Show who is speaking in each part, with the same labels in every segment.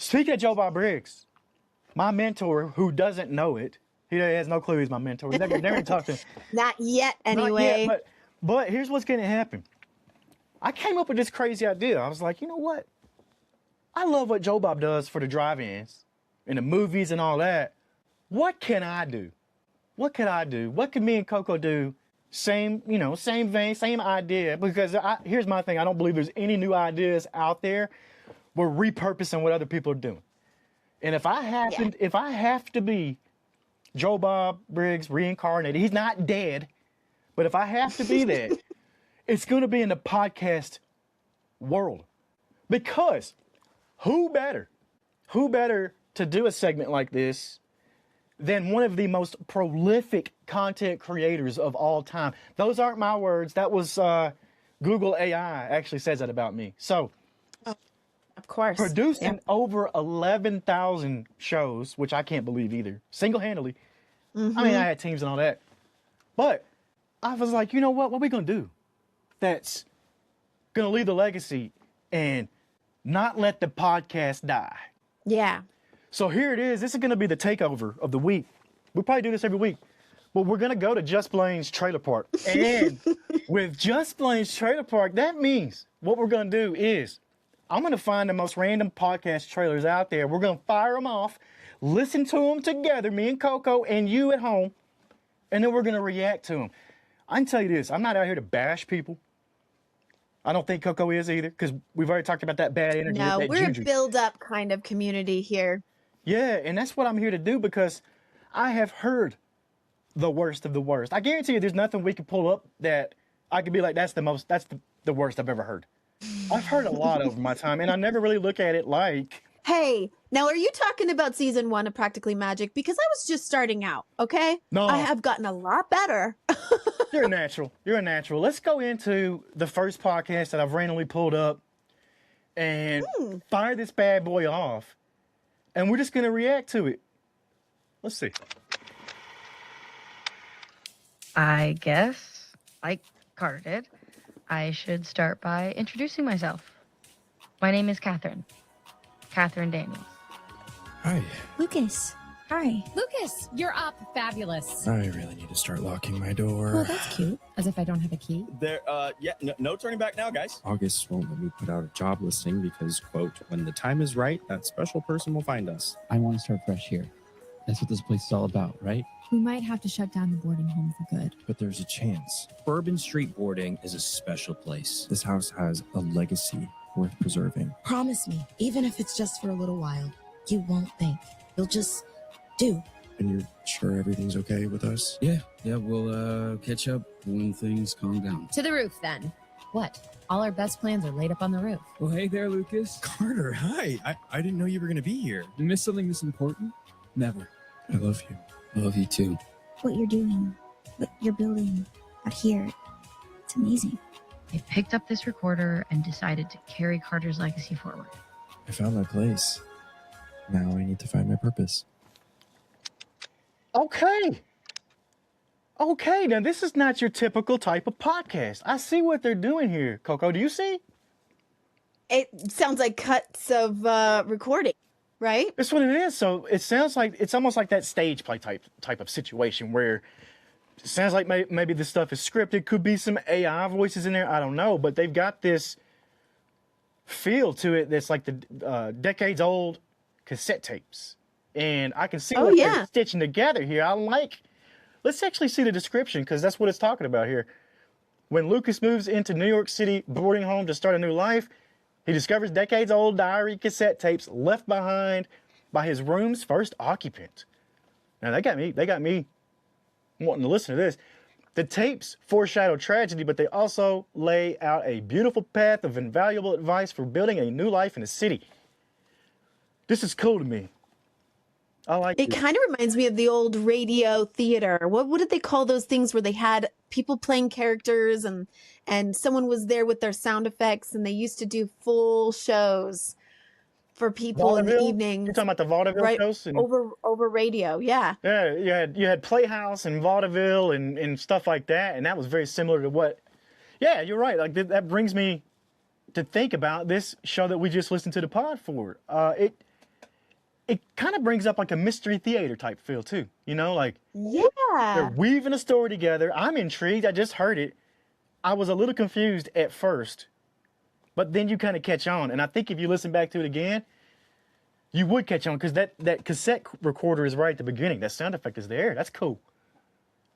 Speaker 1: Speaking of Joe Bob Briggs, my mentor, who doesn't know it, he has no clue he's my mentor. He never talked to him.
Speaker 2: Not yet, anyway.
Speaker 1: Not yet, but here's what's going to happen. I came up with this crazy idea. I was like, you know what? I love what Joe Bob does for the drive-ins and the movies and all that. What can I do? What can I do? What can me and Coco do? Same vein, same idea. Because here's my thing. I don't believe there's any new ideas out there. We're repurposing what other people are doing. And if I have to be Joe Bob Briggs reincarnated, he's not dead, but if I have to be that, it's going to be in the podcast world. Because who better to do a segment like this than one of the most prolific content creators of all time? Those aren't my words. That was Google AI actually says that about me. So,
Speaker 2: of course,
Speaker 1: producing over 11,000 shows, which I can't believe either, single-handedly. I mean, I had teams and all that, but I was like, you know what? What are we gonna do that's gonna leave the legacy and not let the podcast die?
Speaker 2: Yeah.
Speaker 1: So here it is. This is gonna be the takeover of the week. We probably do this every week. Well, we're gonna go to Just Blaine's trailer park, and with Just Blaine's trailer park, that means what we're gonna do is I'm going to find the most random podcast trailers out there. We're going to fire them off, listen to them together, me and Coco and you at home, and then we're going to react to them. I can tell you this. I'm not out here to bash people. I don't think Coco is either, because we've already talked about that bad energy.
Speaker 2: No,
Speaker 1: that
Speaker 2: we're
Speaker 1: juju.
Speaker 2: a build-up kind of community here.
Speaker 1: Yeah, and that's what I'm here to do, because I have heard the worst of the worst. I guarantee you there's nothing we can pull up that I could be like, that's the worst I've ever heard. I've heard a lot over my time, and I never really look at it like...
Speaker 2: Hey, now are you talking about season 1 of Practically Magic? Because I was just starting out, okay?
Speaker 1: No.
Speaker 2: I have gotten a lot better.
Speaker 1: You're a natural. You're a natural. Let's go into the first podcast that I've randomly pulled up and fire this bad boy off, and we're just going to react to it. Let's see.
Speaker 3: I guess, like Carter did, I should start by introducing myself. My name is Catherine. Catherine Daniels.
Speaker 4: Hi.
Speaker 5: Lucas. Hi.
Speaker 6: Lucas, you're up. Fabulous.
Speaker 4: I really need to start locking my door.
Speaker 5: Well, that's cute.
Speaker 6: As if I don't have a key.
Speaker 7: No turning back now, guys.
Speaker 4: August won't let me put out a job listing because, quote, when the time is right, that special person will find us.
Speaker 8: I want to start fresh here. That's what this place is all about, right?
Speaker 5: We might have to shut down the boarding home for good.
Speaker 4: But there's a chance.
Speaker 7: Bourbon Street Boarding is a special place.
Speaker 4: This house has a legacy worth preserving.
Speaker 5: Promise me, even if it's just for a little while, you won't think. You'll just do.
Speaker 4: And you're sure everything's okay with us?
Speaker 9: Yeah, we'll catch up when things calm down.
Speaker 6: To the roof, then. What? All our best plans are laid up on the roof.
Speaker 8: Well, hey there, Lucas.
Speaker 4: Carter, hi. I didn't know you were going to be here.
Speaker 8: You miss something this important? Never.
Speaker 4: I love you.
Speaker 9: I love you too.
Speaker 5: What you're doing, what you're building out here, it's amazing.
Speaker 3: I picked up this recorder and decided to carry Carter's legacy forward.
Speaker 4: I found my place. Now I need to find my purpose.
Speaker 1: Okay. Okay, now this is not your typical type of podcast. I see what they're doing here. Coco, do you see?
Speaker 2: It sounds like cuts of recording, right?
Speaker 1: That's what it is. So it sounds like it's almost like that stage play type of situation where it sounds like maybe this stuff is scripted. Could be some AI voices in there. I don't know, but they've got this feel to it that's like the decades old cassette tapes, and I can see what they're stitching together here. I like. Let's actually see the description, because that's what it's talking about here. When Lucas moves into New York City boarding home to start a new life, he discovers decades-old diary cassette tapes left behind by his room's first occupant. Now, they got me wanting to listen to this. The tapes foreshadow tragedy, but they also lay out a beautiful path of invaluable advice for building a new life in the city. This is cool to me. I like
Speaker 2: it. Kind of reminds me of the old radio theater. What did they call those things where they had people playing characters and someone was there with their sound effects, and they used to do full shows for people
Speaker 1: Vaudeville?
Speaker 2: in the evening.
Speaker 1: You're talking about the vaudeville shows? And,
Speaker 2: over radio, yeah.
Speaker 1: Yeah, you had Playhouse and vaudeville and stuff like that, and that was very similar to what... Yeah, you're right. Like that brings me to think about this show that we just listened to the pod for. it kind of brings up like a mystery theater type feel too. You know, like they're
Speaker 2: Yeah.
Speaker 1: weaving a story together. I'm intrigued. I just heard it. I was a little confused at first, but then you kind of catch on. And I think if you listen back to it again, you would catch on because that cassette recorder is right at the beginning. That sound effect is there. That's cool.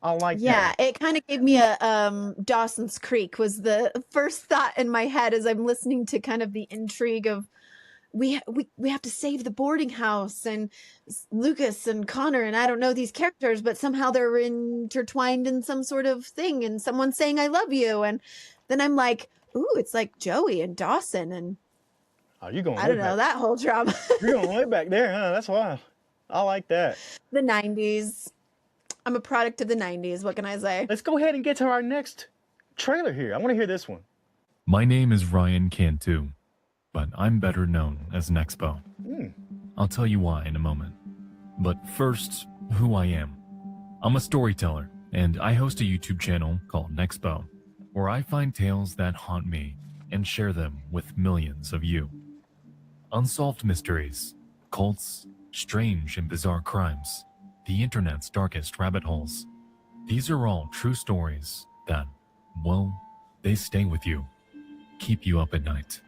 Speaker 1: I like
Speaker 2: Yeah,
Speaker 1: that.
Speaker 2: it kind of gave me a Dawson's Creek was the first thought in my head as I'm listening to kind of the intrigue of we have to save the boarding house and Lucas and Connor and I don't know these characters, but somehow they're intertwined in some sort of thing and someone's saying I love you, and then I'm like, ooh, it's like Joey and Dawson and
Speaker 1: Oh, you going
Speaker 2: I don't
Speaker 1: way
Speaker 2: know,
Speaker 1: back.
Speaker 2: that whole drama.
Speaker 1: You're going way back there, huh? That's wild. I like that.
Speaker 2: The 90s. I'm a product of the 90s. What can I say?
Speaker 1: Let's go ahead and get to our next trailer here. I want to hear this one.
Speaker 10: My name is Ryan Cantu, but I'm better known as Nexpo. I'll tell you why in a moment. But first, who I am. I'm a storyteller, and I host a YouTube channel called Nexpo, where I find tales that haunt me and share them with millions of you. Unsolved mysteries, cults, strange and bizarre crimes, the internet's darkest rabbit holes. These are all true stories that, well, they stay with you, keep you up at night.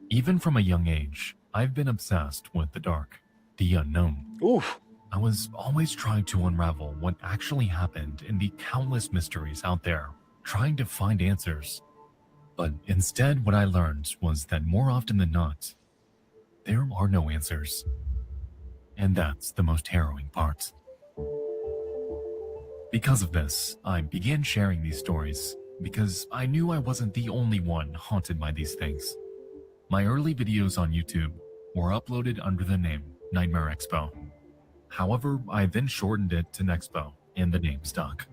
Speaker 10: Even from a young age, I've been obsessed with the dark, the unknown.
Speaker 1: Oof.
Speaker 10: I was always trying to unravel what actually happened in the countless mysteries out there, trying to find answers. But instead, what I learned was that more often than not, there are no answers. And that's the most harrowing part. Because of this, I began sharing these stories because I knew I wasn't the only one haunted by these things. My early videos on YouTube were uploaded under the name Nightmare Expo. However, I then shortened it to Nexpo and the name stuck.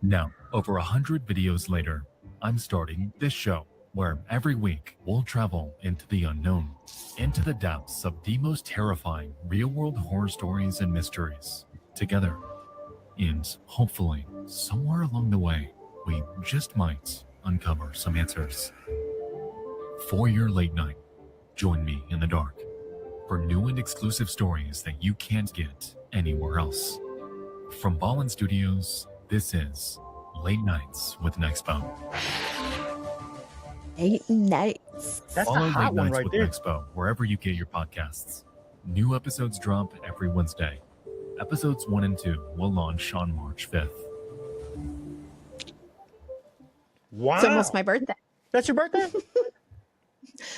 Speaker 10: Now, over 100 videos later, I'm starting this show where every week we'll travel into the unknown, into the depths of the most terrifying real-world horror stories and mysteries together. And hopefully, somewhere along the way, we just might uncover some answers. For your late night, join me in the dark for new and exclusive stories that you can't get anywhere else. From Ballin Studios, this is Late Nights with Nexpo.
Speaker 2: 8 nights.
Speaker 1: That's
Speaker 10: Follow
Speaker 1: a hot
Speaker 10: Late
Speaker 1: one
Speaker 10: Nights
Speaker 1: right
Speaker 10: with
Speaker 1: there.
Speaker 10: Nexpo wherever you get your podcasts. New episodes drop every Wednesday. Episodes 1 and 2 will launch on March 5th.
Speaker 1: Wow.
Speaker 2: It's almost my birthday.
Speaker 1: That's your birthday?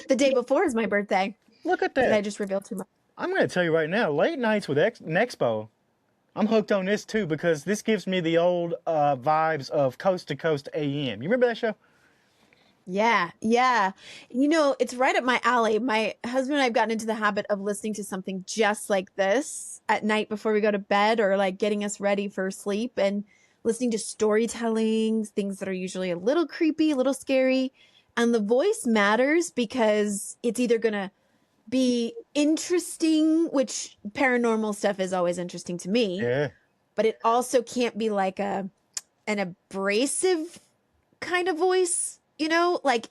Speaker 2: The day before is my birthday.
Speaker 1: Look at
Speaker 2: Did I
Speaker 1: that.
Speaker 2: just reveal too much?
Speaker 1: I'm going to tell you right now, Late Nights with Nexpo, I'm hooked on this too because this gives me the old vibes of Coast to Coast AM. You remember that show?
Speaker 2: Yeah, yeah. You know, it's right up my alley. My husband and I have gotten into the habit of listening to something just like this at night before we go to bed or like getting us ready for sleep and listening to storytelling, things that are usually a little creepy, a little scary. And the voice matters because it's either going to be interesting, which paranormal stuff is always interesting to me,
Speaker 1: Yeah.
Speaker 2: but it also can't be like an abrasive kind of voice, you know, like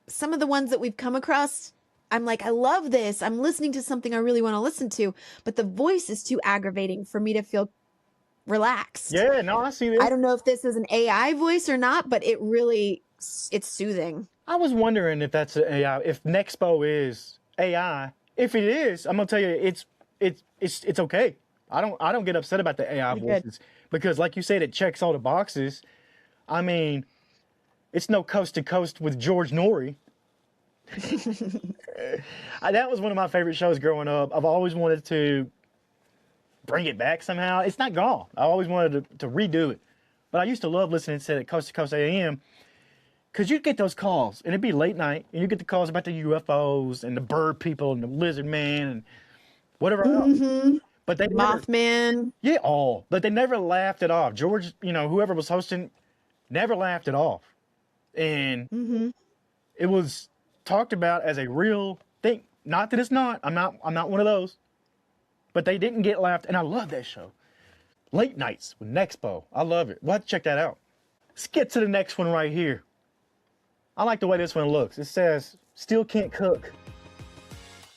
Speaker 2: some of the ones that we've come across. I'm like, I love this. I'm listening to something I really want to listen to, but the voice is too aggravating for me to feel relaxed.
Speaker 1: Yeah, no, I see this.
Speaker 2: I don't know if this is an AI voice or not, but it's soothing.
Speaker 1: I was wondering if that's an AI, if Nexpo is AI. If it is, I'm gonna tell you, it's okay. I don't get upset about the AI
Speaker 2: Pretty good.
Speaker 1: voices because, like you said, it checks all the boxes. I mean, it's no Coast to Coast with George Norrie. That was one of my favorite shows growing up. I've always wanted to bring it back somehow. It's not gone. I always wanted to redo it. But I used to love listening to Coast AM because you'd get those calls and it'd be late night and you get the calls about the UFOs and the bird people and the lizard man and whatever else.
Speaker 2: Mm-hmm.
Speaker 1: But they never,
Speaker 2: Mothman.
Speaker 1: yeah, all. But they never laughed it off. George, whoever was hosting, never laughed it off. And
Speaker 2: Mm-hmm.
Speaker 1: it was talked about as a real thing. Not that it's not. I'm not one of those. But they didn't get laughed, and I love that show. Late Nights with Nexpo. I love it. We'll have to check that out. Let's get to the next one right here. I like the way this one looks. It says, still can't cook.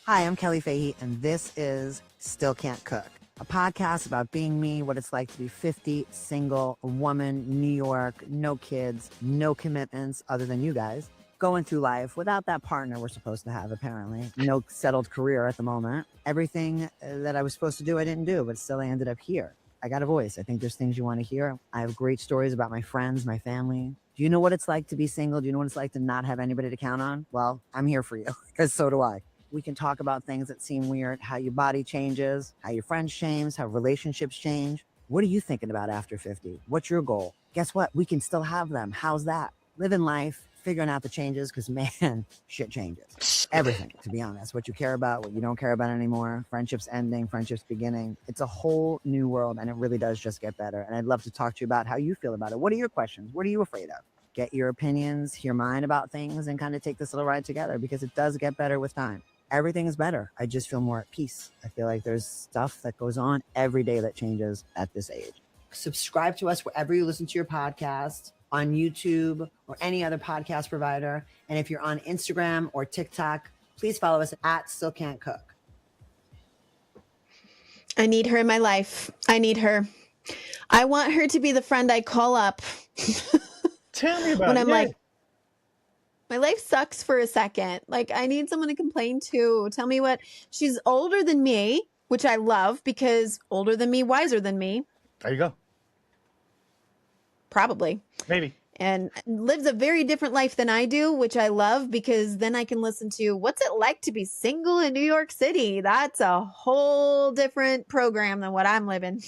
Speaker 11: Hi, I'm Kelly Faley, and this is Still Can't Cook, a podcast about being me, what it's like to be 50, single, a woman, New York, no kids, no commitments other than you guys, going through life without that partner we're supposed to have, apparently. No settled career at the moment. Everything that I was supposed to do, I didn't do, but still I ended up here. I got a voice. I think there's things you want to hear. I have great stories about my friends, my family. Do you know what it's like to be single? Do you know what it's like to not have anybody to count on? Well, I'm here for you, because so do I. We can talk about things that seem weird, how your body changes, how your friends change, how relationships change. What are you thinking about after 50? What's your goal? Guess what? We can still have them. How's that? Living life, figuring out the changes, because man, shit changes. Everything, to be honest. What you care about, what you don't care about anymore, friendships ending, friendships beginning. It's a whole new world, and it really does just get better. And I'd love to talk to you about how you feel about it. What are your questions? What are you afraid of? Get your opinions, hear mine about things, and kind of take this little ride together, because it does get better with time. Everything is better. I just feel more at peace. I feel like there's stuff that goes on every day that changes at this age. Subscribe to us wherever you listen to your podcast, on YouTube or any other podcast provider. And if you're on Instagram or TikTok, please follow us at Still Can't Cook.
Speaker 2: I need her in my life. I need her. I want her to be the friend I call up.
Speaker 1: Tell me about
Speaker 2: when
Speaker 1: it.
Speaker 2: I'm
Speaker 1: Yeah.
Speaker 2: like, my life sucks for a second. Like, I need someone to complain to. Tell me what. She's older than me, which I love, because older than me, wiser than me.
Speaker 1: There you go.
Speaker 2: Probably.
Speaker 1: Maybe.
Speaker 2: And lives a very different life than I do, which I love, because then I can listen to what's it like to be single in New York City. That's a whole different program than what I'm living.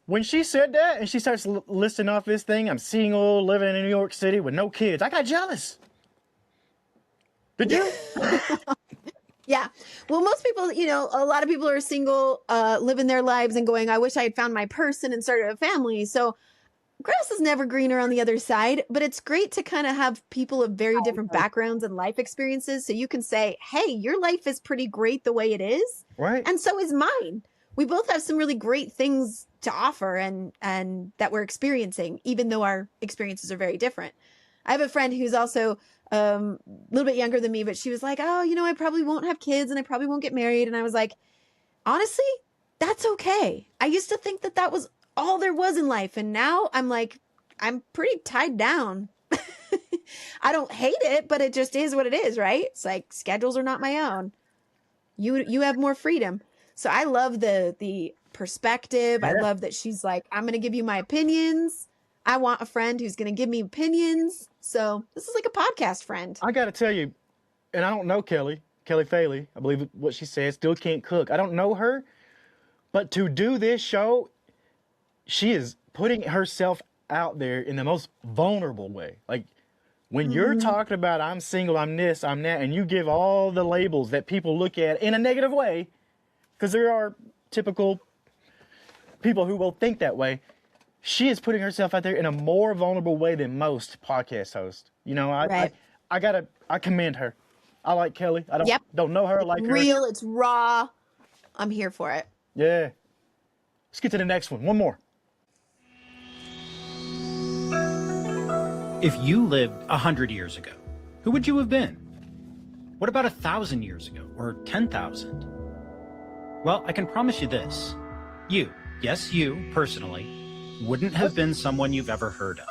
Speaker 1: When she said that and she starts listing off this thing, I'm single, living in New York City with no kids, I got jealous. Did you?
Speaker 2: Yeah. Well, most people, a lot of people are single, living their lives and going, I wish I had found my person and started a family. So grass is never greener on the other side, but it's great to kind of have people of very different backgrounds and life experiences. So you can say, hey, your life is pretty great the way it is.
Speaker 1: Right.
Speaker 2: And so is mine. We both have some really great things to offer and that we're experiencing, even though our experiences are very different. I have a friend who's also a little bit younger than me, but she was like, oh, I probably won't have kids and I probably won't get married. And I was like, honestly, that's okay. I used to think that was all there was in life. And now I'm like, I'm pretty tied down. I don't hate it, but it just is what it is, right? It's like schedules are not my own. You have more freedom. So I love the perspective. Yeah. I love that she's like, I'm going to give you my opinions. I want a friend who's going to give me opinions. So this is like a podcast friend.
Speaker 1: I got to tell you, and I don't know Kelly Faley, I believe what she said, Still Can't Cook. I don't know her, but to do this show, she is putting herself out there in the most vulnerable way. Like when you're talking about I'm single, I'm this, I'm that, and you give all the labels that people look at in a negative way, because there are typical people who will think that way. She is putting herself out there in a more vulnerable way than most podcast hosts. I commend her. I like Kelly. I don't know her. I like her.
Speaker 2: Real, it's raw. I'm here for it.
Speaker 1: Yeah. Let's get to the next one. One more.
Speaker 12: If you lived 100 years ago, who would you have been? What about 1,000 years ago or 10,000? Well, I can promise you this. You, yes, you personally, wouldn't have been someone you've ever heard of.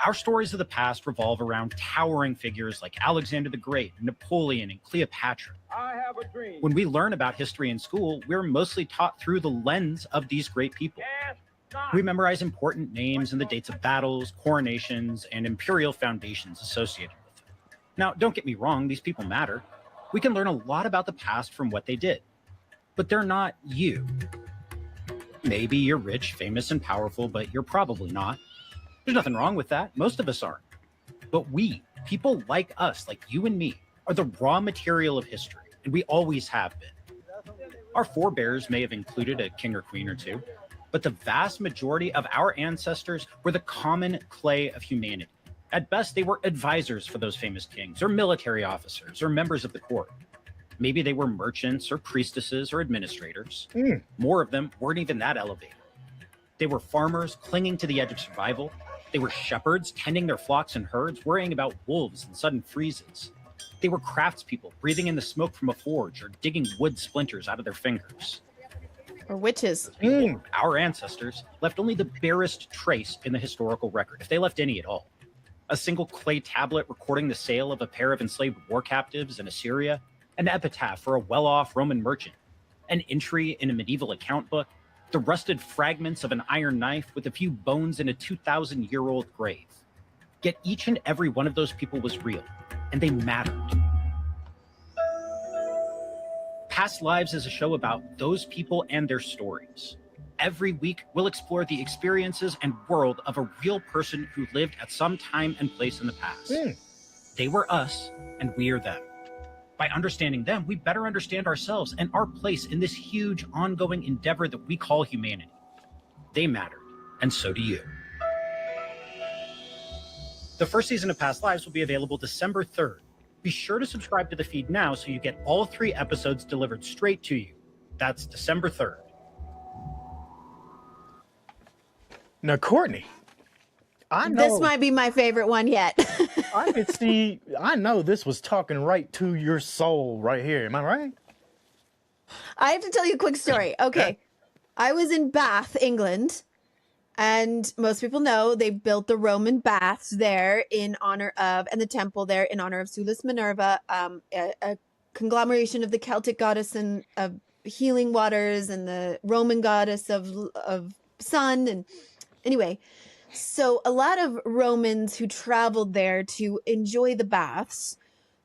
Speaker 12: Our stories of the past revolve around towering figures like Alexander the Great, Napoleon, and Cleopatra.
Speaker 13: I have a dream.
Speaker 12: When we learn about history in school, we're mostly taught through the lens of these great people. We memorize important names and the dates of battles, coronations, and imperial foundations associated with them. Now, don't get me wrong, these people matter. We can learn a lot about the past from what they did. But they're not you. Maybe you're rich, famous, and powerful, but you're probably not. There's nothing wrong with that. Most of us aren't. But we, people like us, like you and me, are the raw material of history, and we always have been. Our forebears may have included a king or queen or two, but the vast majority of our ancestors were the common clay of humanity. At best, they were advisors for those famous kings, or military officers, or members of the court. Maybe they were merchants or priestesses or administrators. More of them weren't even that elevated. They were farmers clinging to the edge of survival. They were shepherds tending their flocks and herds, worrying about wolves and sudden freezes. They were craftspeople, breathing in the smoke from a forge or digging wood splinters out of their fingers.
Speaker 2: Or witches.
Speaker 12: Our ancestors left only the barest trace in the historical record, if they left any at all. A single clay tablet recording the sale of a pair of enslaved war captives in Assyria, an epitaph for a well-off Roman merchant, an entry in a medieval account book, the rusted fragments of an iron knife with a few bones in a 2,000-year-old grave. Yet each and every one of those people was real, and they mattered. Past Lives is a show about those people and their stories. Every week, we'll explore the experiences and world of a real person who lived at some time and place in the past. They were us, and we are them. By understanding them, we better understand ourselves and our place in this huge, ongoing endeavor that we call humanity. They mattered, and so do you. The first season of Past Lives will be available December 3rd. Be sure to subscribe to the feed now so you get all 3 episodes delivered straight to you. That's December 3rd.
Speaker 1: Now, Courtney, I know
Speaker 2: This might be my favorite one yet.
Speaker 1: I could see. I know this was talking right to your soul right here. Am I right?
Speaker 2: I have to tell you a quick story. Okay. I was in Bath, England, and most people know they built the Roman baths there in honor of, and the temple there in honor of Sulis Minerva, a conglomeration of the Celtic goddess and of healing waters and the Roman goddess of sun. And anyway, so a lot of Romans who traveled there to enjoy the baths,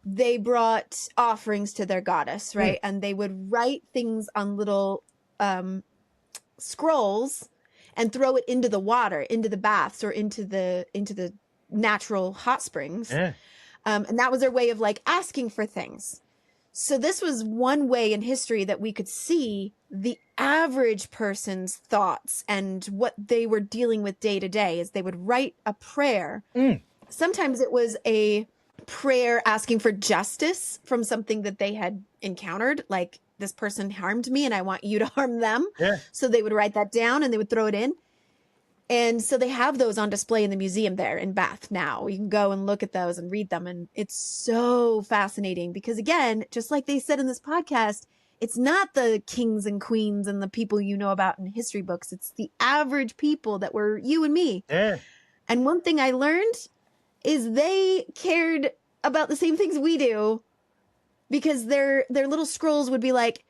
Speaker 2: they brought offerings to their goddess, right? And they would write things on little scrolls and throw it into the water, into the baths or into the natural hot springs. And that was their way of like asking for things. So this was one way in history that we could see the average person's thoughts and what they were dealing with day to day is they would write a prayer. Sometimes it was a prayer asking for justice from something that they had encountered, like this person harmed me and I want you to harm them. So they would write that down and they would throw it in. And so they have those on display in the museum there in Bath now. You can go and look at those and read them. And it's so fascinating because, again, just like they said in this podcast, it's not the kings and queens and the people you know about in history books. It's the average people that were you and me. And one thing I learned is they cared about the same things we do because their little scrolls would be like,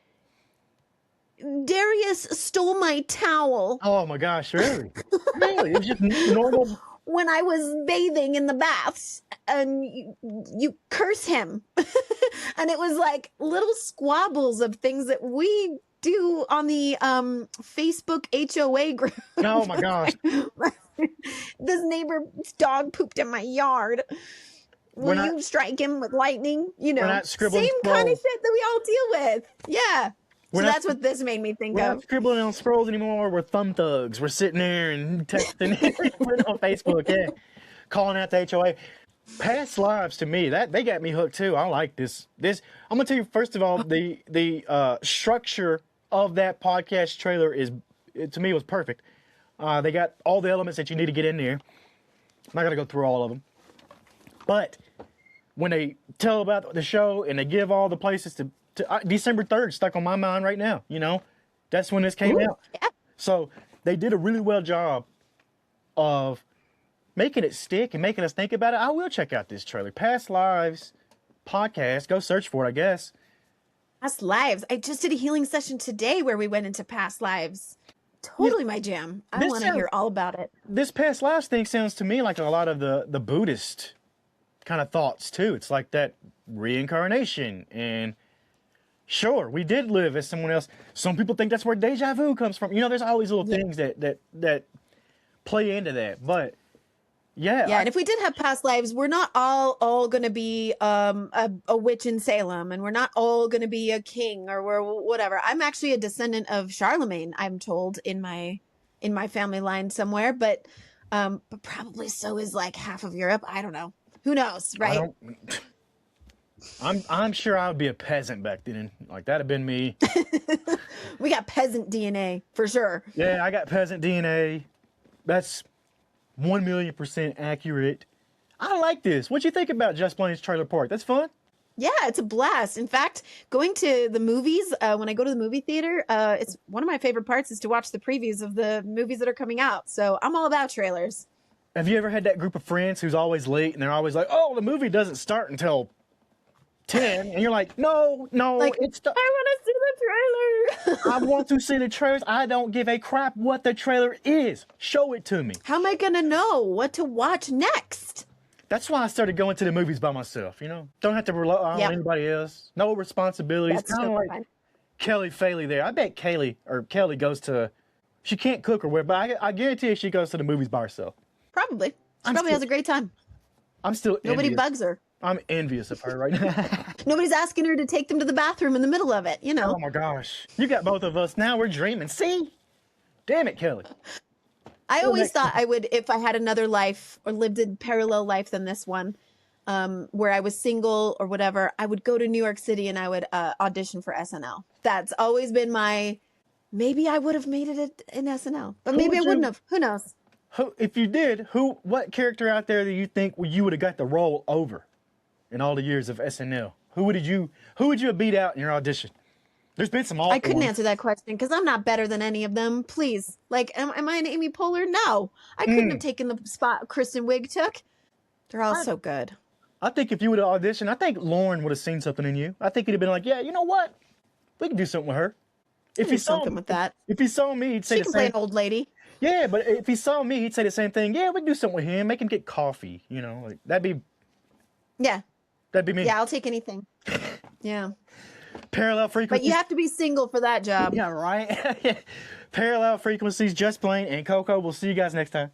Speaker 2: Darius stole my towel.
Speaker 1: Oh my gosh, really? Really? It was just normal.
Speaker 2: When I was bathing in the baths, and you curse him. And it was like little squabbles of things that we do on the Facebook HOA group.
Speaker 1: Oh my gosh.
Speaker 2: This neighbor's dog pooped in my yard. Will you strike him with lightning? You know, same kind of shit that we all deal with. Yeah. So that's what this made me think
Speaker 1: we're
Speaker 2: of.
Speaker 1: We're not scribbling on scrolls anymore. We're thumb thugs. We're sitting there and texting on Facebook, calling out the HOA. Past Lives to me, that they got me hooked too. I like this. I'm gonna tell you first of all, the structure of that podcast trailer to me was perfect. They got all the elements that you need to get in there. I'm not gonna go through all of them, but when they tell about the show and they give all the places to December 3rd stuck on my mind right now. You know, that's when this came out.
Speaker 2: Yeah.
Speaker 1: So they did a really well job of making it stick and making us think about it. I will check out this trailer. Past Lives podcast. Go search for it, I guess.
Speaker 2: Past Lives. I just did a healing session today where we went into past lives. Totally my jam. I want to hear all about it.
Speaker 1: This Past Lives thing sounds to me like a lot of the Buddhist kind of thoughts too. It's like that reincarnation and sure, we did live as someone else. Some people think that's where deja vu comes from. You know, there's always little things that play into that. But yeah.
Speaker 2: And if we did have past lives, we're not all going to be a witch in Salem, and we're not all going to be a king or whatever. I'm actually a descendant of Charlemagne, I'm told in my family line somewhere, but probably so is like half of Europe. I don't know. Who knows, right?
Speaker 1: I'm sure I would be a peasant back then. Like that'd have been me.
Speaker 2: We got peasant DNA for sure.
Speaker 1: Yeah, I got peasant DNA. That's 1,000,000% accurate. I like this. What you think about Just Blaine's Trailer Park? That's fun.
Speaker 2: Yeah, it's a blast. In fact, going to the movies, when I go to the movie theater, it's one of my favorite parts is to watch the previews of the movies that are coming out. So I'm all about trailers.
Speaker 1: Have you ever had that group of friends who's always late and they're always like, oh, the movie doesn't start until 10, and you're like, no,
Speaker 2: Like,
Speaker 1: it's
Speaker 2: I want to see the trailer.
Speaker 1: I want to see the trailers. I don't give a crap what the trailer is. Show it to me.
Speaker 2: How am I going to know what to watch next?
Speaker 1: That's why I started going to the movies by myself, you know? Don't have to rely on anybody else. No responsibilities.
Speaker 2: That's
Speaker 1: Kind of
Speaker 2: totally
Speaker 1: like
Speaker 2: fine.
Speaker 1: Kelly Faley there. I bet Kelly goes to, she can't cook or whatever, but I guarantee you she goes to the movies by herself.
Speaker 2: Probably. She probably has a great time.
Speaker 1: I'm still
Speaker 2: Nobody
Speaker 1: envious.
Speaker 2: bugs her.
Speaker 1: I'm envious of her right now.
Speaker 2: Nobody's asking her to take them to the bathroom in the middle of it, you know?
Speaker 1: Oh my gosh. You got both of us now. We're dreaming. See? Damn it, Kelly.
Speaker 2: I always thought I would, if I had another life or lived a parallel life than this one, where I was single or whatever, I would go to New York City and I would audition for SNL. That's always been maybe I would have made it in SNL, but maybe I wouldn't have. Who knows?
Speaker 1: If you did, what character out there do you think you would have got the role over in all the years of SNL? Who would you have beat out in your audition? There's been some awful
Speaker 2: I couldn't
Speaker 1: ones.
Speaker 2: answer that question because I'm not better than any of them. Please. Like, am I an Amy Poehler? No. I couldn't have taken the spot Kristen Wiig took. They're all so good.
Speaker 1: I think if you would have auditioned, I think Lauren would have seen something in you. I think he'd have been like, yeah, you know what? We can do something with her. If he saw
Speaker 2: something with that.
Speaker 1: If he saw me, he'd say
Speaker 2: She
Speaker 1: the
Speaker 2: can play
Speaker 1: same.
Speaker 2: an old lady.
Speaker 1: Yeah, but if he saw me, he'd say the same thing. Yeah, we can do something with him. Make him get coffee. You know, like that'd be me.
Speaker 2: Yeah, I'll take anything. Yeah.
Speaker 1: Parallel frequencies.
Speaker 2: But you have to be single for that job.
Speaker 1: Yeah, right. Parallel frequencies. Just Blane and Coco. We'll see you guys next time.